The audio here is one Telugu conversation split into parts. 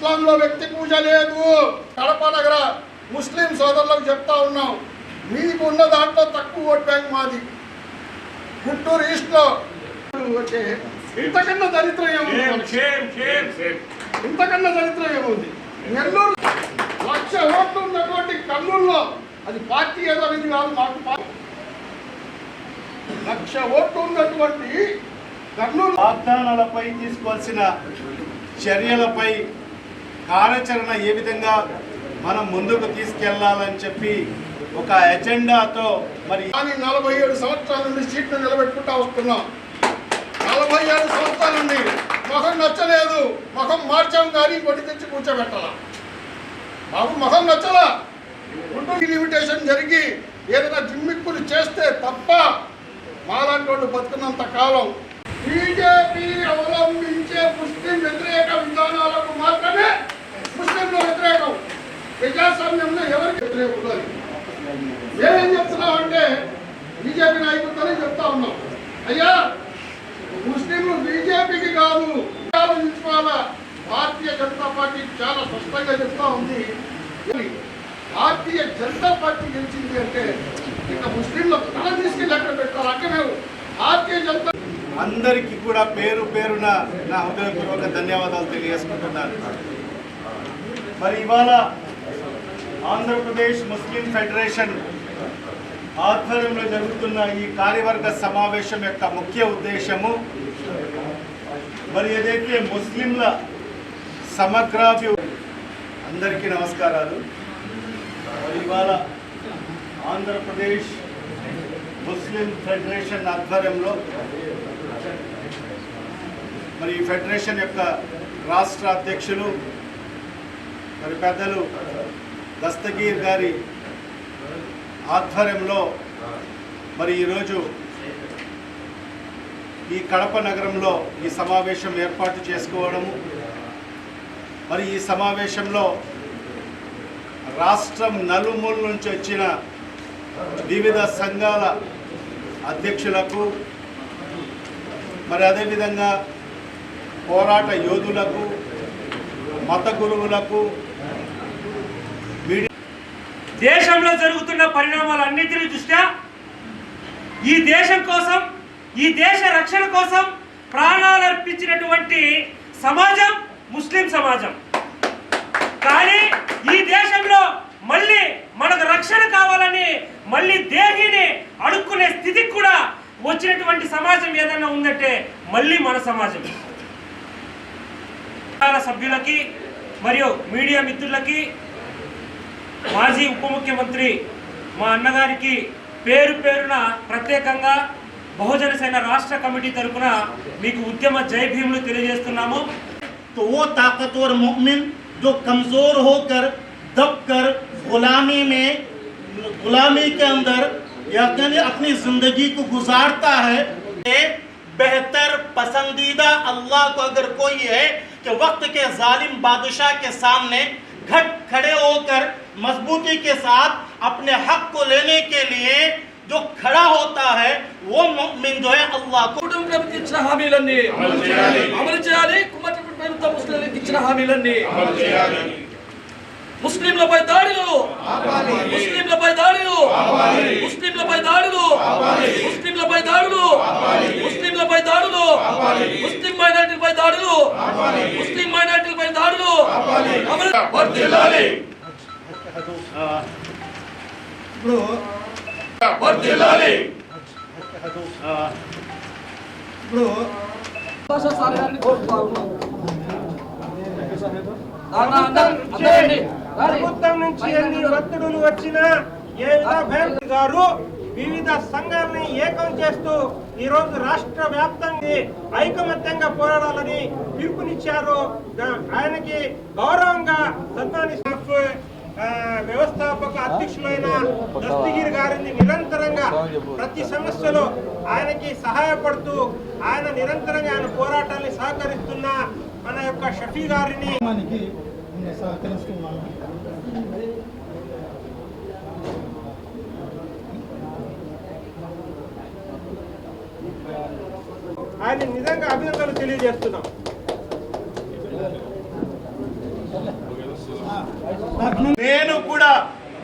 ఇస్లాంలో వ్యక్తి పూజ లేదు. కడప నగర ముస్లిం సోదరులకు చెప్తా ఉన్నాం, మీకు ఉన్న దాంట్లో తక్కువ ఓట్ బ్యాంక్ మాది. గుంటూరు ఈస్ట్లో వచ్చే ఇంతకన్నా దరిద్రం ఏముంది? ఇంతకన్నా దరిద్రం ఏముంది? నెల్లూరు 1,00,000 ఓట్లు ఉన్నటువంటి కర్నూలులో అది పార్టీ ఏదో అనేది కాదు, మాకు 1,00,000 ఓట్లు ఉన్నటువంటి కర్నూలు వాగ్దానాలపై తీసుకోవాల్సిన చర్యలపై కార్యాచరణ ఏ విధంగా మనం ముందుకు తీసుకెళ్లాలని చెప్పి ఒక ఎజెండాతో మరి 47 సంవత్సరాల నుండి సీట్ను నిలబెట్టుకుంటా వస్తున్నాం. 47 సంవత్సరాల నుండి మొహం నచ్చలేదు, మొహం మార్చాం కానీ కొట్టి తెచ్చి కూర్చోబెట్టాల. మాకు మొహం నచ్చలా. గుంటూరు లిమిటేషన్ జరిగి ఏదైనా జిమ్మిక్కులు చేస్తే తప్ప మాలాంటి వాళ్ళు బతుకున్నంత కాలం బీజేపీ అవలంబించే ముస్లిం వ్యతిరేక విధానాలకు మాత్రమే ముస్లింలు వ్యతిరేకం. ప్రజాస్వామ్యంలో ఎవరికి వ్యతిరేకం? ఏమేం చెప్తున్నామంటే బీజేపీ నాయకులతోనే చెప్తా ఉన్నాం, అయ్యా ముస్లింలు బీజేపీకి కాదు ఆలోచించుకోవాలా. భారతీయ జనతా పార్టీ చాలా స్పష్టంగా చెప్తా ఉంది, భారతీయ జనతా పార్టీ గెలిచింది అంటే ఇంకా ముస్లింలు తల తీసుకెళ్ళి అక్కడ పెట్టాలి. అక్కడే భారతీయ జనతా అందరికీ కూడా పేరు పేరున నా హృదయపూర్వక ధన్యవాదాలు తెలియజేసుకుంటున్నాను. మరి ఇవాళ ఆంధ్రప్రదేశ్ ముస్లిం ఫెడరేషన్ ఆధ్వర్యంలో జరుగుతున్న ఈ కార్యవర్గ సమావేశం యొక్క ముఖ్య ఉద్దేశము మరి ఏదైతే ముస్లింల సమగ్రాభివృద్ధి. అందరికీ నమస్కారాలు. మరి ఇవాళ ఆంధ్రప్రదేశ్ ముస్లిం ఫెడరేషన్ ఆధ్వర్యంలో మరి ఈ ఫెడరేషన్ యొక్క రాష్ట్ర అధ్యక్షులు మరి పెద్దలు దస్తగీర్ గారి ఆధ్వర్యంలో మరి ఈరోజు ఈ కడప నగరంలో ఈ సమావేశం ఏర్పాటు చేసుకోవడము, మరి ఈ సమావేశంలో రాష్ట్రం నలుమూల నుంచి వచ్చిన వివిధ సంఘాల అధ్యక్షులకు మరి అదేవిధంగా పోరాట యోధులకు, మత గురువులకు, దేశంలో జరుగుతున్న పరిణామాలన్నింటినీ దృష్ట్యా ఈ దేశం కోసం, ఈ దేశ రక్షణ కోసం ప్రాణాలు అర్పించినటువంటి సమాజం ముస్లిం సమాజం. కానీ ఈ దేశంలో మళ్ళీ మనకు రక్షణ కావాలని మళ్ళీ దేహిని అడుక్కునే స్థితికి కూడా వచ్చినటువంటి సమాజం ఏదైనా ఉందంటే మళ్ళీ మన సమాజం. సభ్యులకి మరియు మీడియా మిత్రులకి, మాజీ ఉప ముఖ్యమంత్రి మా అన్నగారికి పేరు పేరున ప్రత్యేకంగా బహుజన సేన రాష్ట్ర కమిటీ తరపున మీకు ఉద్యమ జై భీములు తెలియజేస్తున్నాము. तो वो ताकतवर मोमिन जो कमजोर होकर दबकर गुलामी के अंदर यानी अपनी जिंदगी को गुजारता है, बेहतर पसंदीदा अल्लाह को अगर कोई है कि वक्त के जालिम बादशाह के सामने खड़े होकर मजबूती के साथ अपने हक को लेने के लिए जो खड़ा होता है वो मुमिन जो है अल्लाह को ఇచ్చిన హామీలన్నీ అమలు చేయాలి. కుమ్మటి ప్రభుత్వం ముస్లింలకు ఇచ్చిన హామీలన్నీ ముస్లింలపై దాడులు, ముస్లింలపై దాడులు, ముస్లింలపై దాడులు, ముస్లింలపై దాడులు, ముస్లింలపై దాడులు, ముస్లిం మైనారిటీలపై దాడులు, ముస్లిం మైనారిటీలపై దాడులు వర్ధిల్లాలి. ఇప్పుడు వర్ధిల్లాలి. ఇప్పుడు ప్రభుత్వం నుంచి ఎన్ని ఒత్తిడులు వచ్చినా గారు వివిధ సంఘాలని ఏకం చేస్తూ ఈ రోజు రాష్ట్ర వ్యాప్తంగా ఐకమత్యంగా పోరాడాలని పిలుపునిచ్చారు. ఆయనకి గౌరవంగా సత్వాని వ్యవస్థాపక అధ్యక్షులైన దస్తగిరి గారిని నిరంతరంగా ప్రతి సమస్యలో ఆయనకి సహాయపడుతూ ఆయన నిరంతరంగా ఆయన పోరాటాన్ని సహకరిస్తున్న మన యొక్క షఫీ గారిని సహకరిస్తున్నాను. ఆయన నిజంగా అభినందనలు తెలియజేస్తున్నాం. నేను కూడా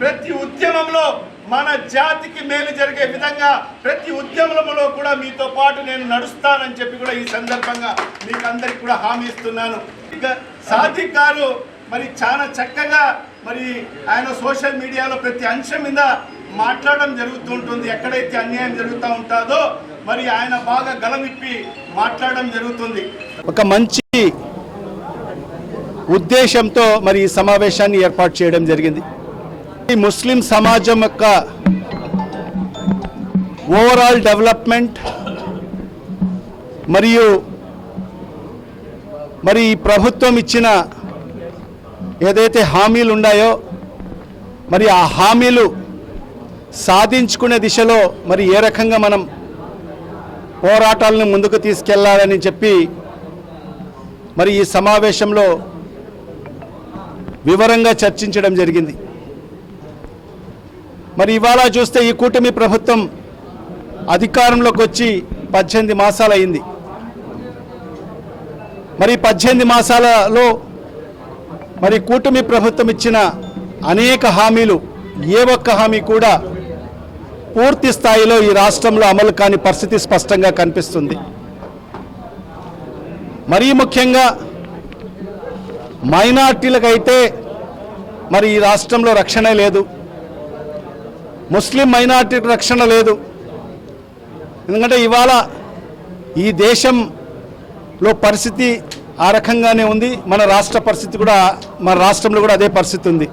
ప్రతి ఉద్యమంలో మన జాతికి మేలు జరిగే విధంగా ప్రతి ఉద్యమంలో కూడా మీతో పాటు నేను నడుస్తానని చెప్పి కూడా ఈ సందర్భంగా మీకు అందరికి కూడా హామీ ఇస్తున్నాను. సాదిక్ గారు మరి చాలా చక్కగా మరి ఆయన సోషల్ మీడియాలో ప్రతి అంశం మీద మాట్లాడడం జరుగుతుంటుంది. ఎక్కడైతే అన్యాయం జరుగుతూ ఉంటుందో మరి ఆయన బాగా గలమిప్పి మాట్లాడడం జరుగుతుంది. ఒక మంచి ఉద్దేశంతో మరి ఈ సమావేశాన్ని ఏర్పాటు చేయడం జరిగింది. ఈ ముస్లిం సమాజం యొక్క ఓవరాల్ డెవలప్మెంట్ మరియు మరి ఈ ప్రభుత్వం ఇచ్చిన ఏదైతే హామీలు ఉన్నాయో మరి ఆ హామీలు సాధించుకునే దిశలో మరి ఏ రకంగా మనం పోరాటాలను ముందుకు తీసుకెళ్లాలని చెప్పి మరి ఈ సమావేశంలో వివరంగా చర్చించడం జరిగింది. మరి ఇవాళ చూస్తే ఈ కూటమి ప్రభుత్వం అధికారంలోకి వచ్చి 18 మాసాలు అయింది. మరి 18 మాసాలలో మరి కూటమి ప్రభుత్వం ఇచ్చిన అనేక హామీలు ఏ ఒక్క హామీ కూడా పూర్తి స్థాయిలో ఈ రాష్ట్రంలో అమలు కాని పరిస్థితి స్పష్టంగా కనిపిస్తుంది. మరీ ముఖ్యంగా మైనార్టీలకైతే మరి ఈ రాష్ట్రంలో రక్షణ లేదు, ముస్లిం మైనార్టీలకు రక్షణ లేదు. ఎందుకంటే ఇవాళ ఈ దేశంలో పరిస్థితి ఆ రకంగానే ఉంది. మన రాష్ట్ర పరిస్థితి కూడా మన రాష్ట్రంలో కూడా అదే పరిస్థితి ఉంది.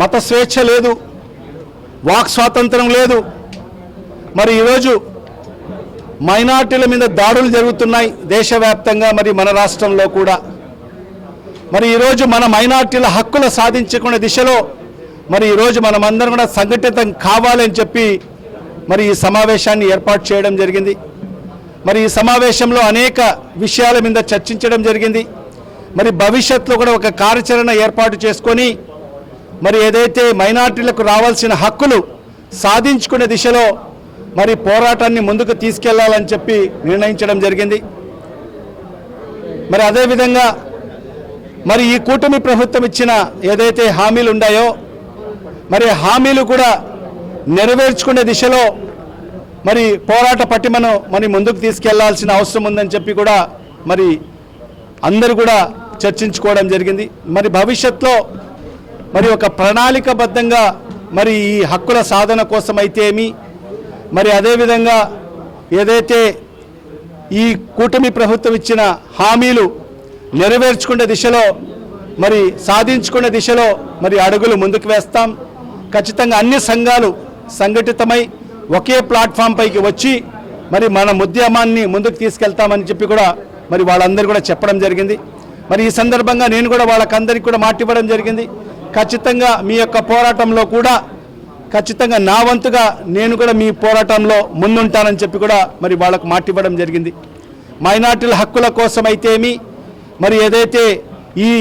మత స్వేచ్ఛ లేదు, వాక్ స్వాతంత్రం లేదు. మరి ఈరోజు మైనార్టీల మీద దాడులు జరుగుతున్నాయి దేశవ్యాప్తంగా, మరి మన రాష్ట్రంలో కూడా. మరి ఈరోజు మన మైనార్టీల హక్కులు సాధించుకునే దిశలో మరి ఈరోజు మనమందరం కూడా సంఘటితం కావాలని చెప్పి మరి ఈ సమావేశాన్ని ఏర్పాటు చేయడం జరిగింది. మరి ఈ సమావేశంలో అనేక విషయాల మీద చర్చించడం జరిగింది. మరి భవిష్యత్తులో కూడా ఒక కార్యాచరణ ఏర్పాటు చేసుకొని మరి ఏదైతే మైనార్టీలకు రావాల్సిన హక్కులు సాధించుకునే దిశలో మరి పోరాటాన్ని ముందుకు తీసుకెళ్లాలని చెప్పి నిర్ణయించడం జరిగింది. మరి అదేవిధంగా మరి ఈ కూటమి ప్రభుత్వం ఇచ్చిన ఏదైతే హామీలు ఉన్నాయో మరి హామీలు కూడా నెరవేర్చుకునే దిశలో మరి పోరాట పటిమను మరి ముందుకు తీసుకెళ్లాల్సిన అవసరం ఉందని చెప్పి కూడా మరి అందరూ కూడా చర్చించుకోవడం జరిగింది. మరి భవిష్యత్తులో మరి ఒక ప్రణాళికబద్ధంగా మరి ఈ హక్కుల సాధన కోసం అయితేమి, మరి అదేవిధంగా ఏదైతే ఈ కూటమి ప్రభుత్వం ఇచ్చిన హామీలు నెరవేర్చుకునే దిశలో మరి సాధించుకునే దిశలో మరి అడుగులు ముందుకు వేస్తాం. ఖచ్చితంగా అన్ని సంఘాలు సంఘటితమై ఒకే ప్లాట్ఫామ్ పైకి వచ్చి మరి మన ఉద్యమాన్ని ముందుకు తీసుకెళ్తామని చెప్పి కూడా మరి వాళ్ళందరూ కూడా చెప్పడం జరిగింది. మరి ఈ సందర్భంగా నేను కూడా వాళ్ళకందరికీ కూడా మాట ఇవ్వడం జరిగింది. ఖచ్చితంగా మీ యొక్క పోరాటంలో కూడా ఖచ్చితంగా నా వంతుగా నేను కూడా మీ పోరాటంలో ముందుంటానని చెప్పి కూడా మరి వాళ్ళకు మాట ఇవ్వడం జరిగింది. మైనార్టీల హక్కుల కోసం అయితేమి, మరి ఏదైతే ఈ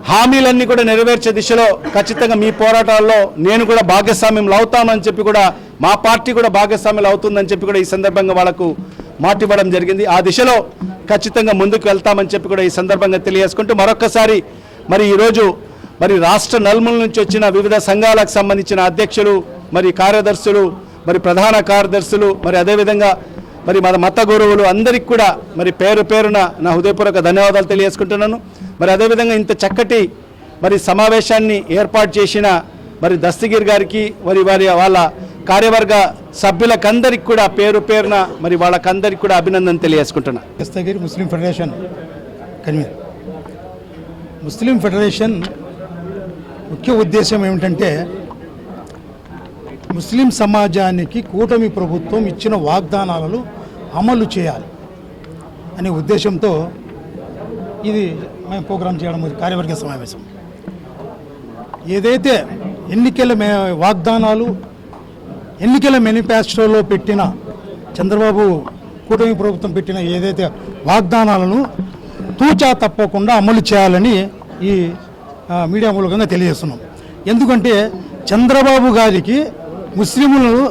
హామీలన్నీ కూడా నెరవేర్చే దిశలో ఖచ్చితంగా మీ పోరాటాల్లో నేను కూడా భాగస్వామ్యం అవుతానని చెప్పి కూడా మా పార్టీ కూడా భాగస్వామ్యం అవుతుందని చెప్పి కూడా ఈ సందర్భంగా వాళ్ళకు మాట ఇవ్వడం జరిగింది. ఆ దిశలో ఖచ్చితంగా ముందుకు వెళ్తామని చెప్పి కూడా ఈ సందర్భంగా తెలియజేసుకుంటూ మరొక్కసారి మరి ఈరోజు మరి రాష్ట్ర నలుమూల నుంచి వచ్చిన వివిధ సంఘాలకు సంబంధించిన అధ్యక్షులు, మరి కార్యదర్శులు, మరి ప్రధాన కార్యదర్శులు, మరి అదేవిధంగా మరి మన మత గురువులు అందరికీ కూడా మరి పేరు పేరున నా హృదయపూర్వక ధన్యవాదాలు తెలియజేసుకుంటున్నాను. మరి అదేవిధంగా ఇంత చక్కటి మరి సమావేశాన్ని ఏర్పాటు చేసిన మరి దస్తగిరి గారికి మరి వాళ్ళ కార్యవర్గ సభ్యులకందరికీ కూడా పేరు పేరున మరి వాళ్ళకందరికీ కూడా అభినందన తెలియజేసుకుంటున్నా. దస్తగిరి ముస్లిం ఫెడరేషన్ కన్వీనర్. ముస్లిం ఫెడరేషన్ ముఖ్య ఉద్దేశం ఏమిటంటే ముస్లిం సమాజానికి కూటమి ప్రభుత్వం ఇచ్చిన వాగ్దానాలను అమలు చేయాలి అనే ఉద్దేశంతో ఇది మేము ప్రోగ్రాం చేయడం కార్యవర్గ సమావేశం. ఏదైతే ఎన్నికల వాగ్దానాలు ఎన్నికల మేనిఫెస్టోలో పెట్టిన చంద్రబాబు కూటమి ప్రభుత్వం పెట్టిన ఏదైతే వాగ్దానాలను తూచా తప్పకుండా అమలు చేయాలని ఈ మీడియా మూలకంగా తెలియజేస్తున్నాం. ఎందుకంటే చంద్రబాబు గారికి ముస్లింలు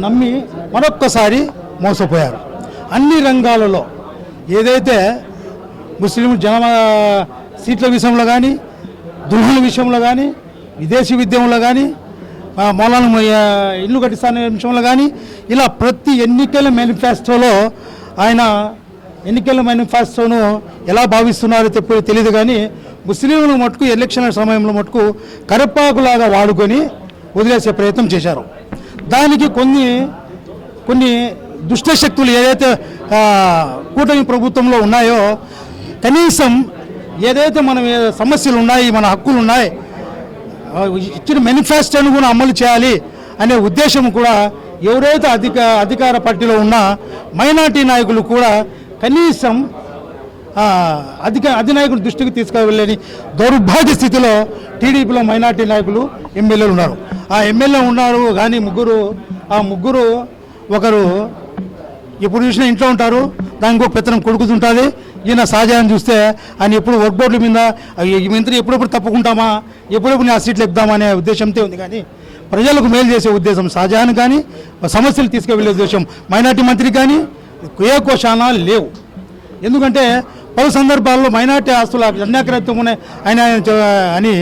నమ్మి మరొక్కసారి మోసపోయారు. అన్ని రంగాలలో ఏదైతే ముస్లిం సీట్ల విషయంలో కానీ, దుల్హన్ విషయంలో కానీ, విదేశీ విద్యలో కానీ, మౌలానా ఇల్లు కట్టిస్తానే విషయంలో కానీ, ఇలా ప్రతి ఎన్నికల మేనిఫెస్టోలో ఆయన ఎన్నికల మేనిఫెస్టోను ఎలా భావిస్తున్నారో తెలియదు కానీ ముస్లింలు మటుకు ఎలక్షన్ సమయంలో మటుకు కరపాకులాగా వాడుకొని వదిలేసే ప్రయత్నం చేశారు. దానికి కొన్ని దుష్టశక్తులు ఏదైతే కూటమి ప్రభుత్వంలో ఉన్నాయో, కనీసం ఏదైతే మన సమస్యలు ఉన్నాయి, మన హక్కులు ఉన్నాయి, ఇచ్చిన మేనిఫెస్టోను కూడా అమలు చేయాలి అనే ఉద్దేశం కూడా ఎవరైతే అధికార పార్టీలో ఉన్న మైనార్టీ నాయకులు కూడా కనీసం అధినాయకుల దృష్టికి తీసుకువెళ్ళని దౌర్భాగ్య స్థితిలో టీడీపీలో మైనార్టీ నాయకులు ఎమ్మెల్యేలు ఉన్నారు. ఆ ఎమ్మెల్యే ఉన్నారు కానీ ముగ్గురు ఒకరు ఎప్పుడు చూసినా ఇంట్లో ఉంటారు, దానికి ఒక పెత్తనం కొడుకుతుంటుంది. ఈయన షాజహాన్ చూస్తే ఆయన ఎప్పుడు వర్క్ బోర్డుల మీద ఈ మంత్రి ఎప్పుడెప్పుడు తప్పుకుంటామా, ఎప్పుడెప్పుడు ఆ సీట్లు ఎక్కుదామా అనే ఉద్దేశంతో ఉంది. కానీ ప్రజలకు మేలు చేసే ఉద్దేశం షాజహాన్ కానీ, సమస్యలు తీసుకువెళ్ళే ఉద్దేశం మైనార్టీ మంత్రి కానీ ఏ కోశానా లేవు. ఎందుకంటే పలు సందర్భాల్లో మైనార్టీ ఆస్తుల అన్యాక్రాంతం ఉన్నాయి ఆయన అని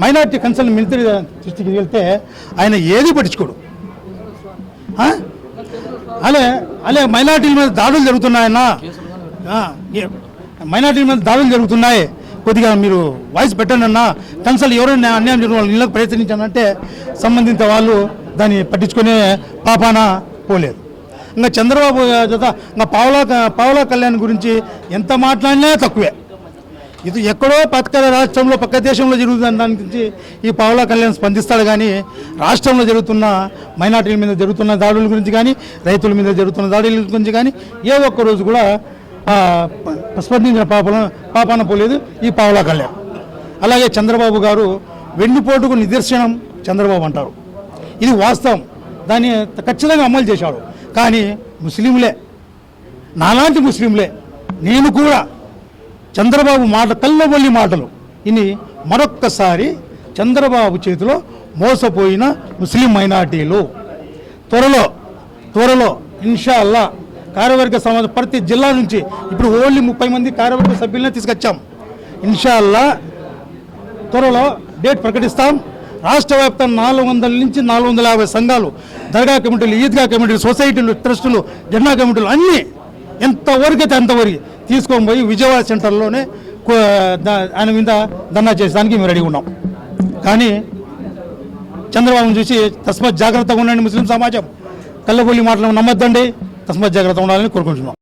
మైనార్టీ కన్సల్ట్ మిలిటరీ దృష్టికి వెళ్తే ఆయన ఏది పట్టించుకోడు. అలే మైనార్టీల మీద దాడులు జరుగుతున్నాయన్నా, మైనార్టీల మీద దాడులు జరుగుతున్నాయి, కొద్దిగా మీరు వాయిస్ పెట్టండి అన్న, కన్సల్ట్ ఎవరైనా అన్యాయం జరిగిన వాళ్ళు ఇళ్ళకి ప్రయత్నించానంటే సంబంధిత వాళ్ళు దాన్ని పట్టించుకునే పాపాన పోలేదు. ఇంకా చంద్రబాబు జత ఇంకా పావలా కళ్యాణ్ గురించి ఎంత మాట్లాడినా తక్కువే. ఇది ఎక్కడో పక్క రాష్ట్రంలో పక్క దేశంలో జరుగుతున్న దాని గురించి ఈ పావలా కళ్యాణ్ స్పందిస్తాడు కానీ రాష్ట్రంలో జరుగుతున్న మైనార్టీల మీద జరుగుతున్న దాడుల గురించి కానీ, రైతుల మీద జరుగుతున్న దాడుల గురించి కానీ ఏ ఒక్క రోజు కూడా స్పందించిన పాపాన పోలేదు ఈ పావలా కళ్యాణ్. అలాగే చంద్రబాబు గారు వెన్నుపోటుకు నిదర్శనం చంద్రబాబు అంటారు, ఇది వాస్తవం, దాన్ని ఖచ్చితంగా అమలు చేశాడు. కానీ ముస్లింలే, నాలాంటి ముస్లింలే, నేను కూడా చంద్రబాబు కళ్ళబొల్లి మాటలు ఇని మరొక్కసారి చంద్రబాబు చేతిలో మోసపోయిన ముస్లిం మైనార్టీలు త్వరలో ఇన్షాల్లా కార్యవర్గ సమాజం ప్రతి జిల్లా నుంచి ఇప్పుడు ఓన్లీ 30 మంది కార్యవర్గ సభ్యులనే తీసుకొచ్చాం. ఇన్షాల్లా త్వరలో డేట్ ప్రకటిస్తాం. రాష్ట్ర వ్యాప్తంగా 400 నుంచి 450 సంఘాలు, దర్గా కమిటీలు, ఈద్గా కమిటీలు, సొసైటీలు, ట్రస్టులు, జెండా కమిటీలు అన్నీ ఎంతవరకు అయితే అంతవరకు తీసుకొని పోయి విజయవాడ సెంటర్లోనే ఆయన మీద ధర్నా చేసేదానికి మేము రెడీగా ఉన్నాం. కానీ చంద్రబాబును చూసి తస్మాత్ జాగ్రత్తగా ఉండండి ముస్లిం సమాజం, కళ్ళబొల్లి మాటలు నమ్మొద్దండి, తస్మాత్ జాగ్రత్తగా ఉండాలని కోరుకుంటున్నాం.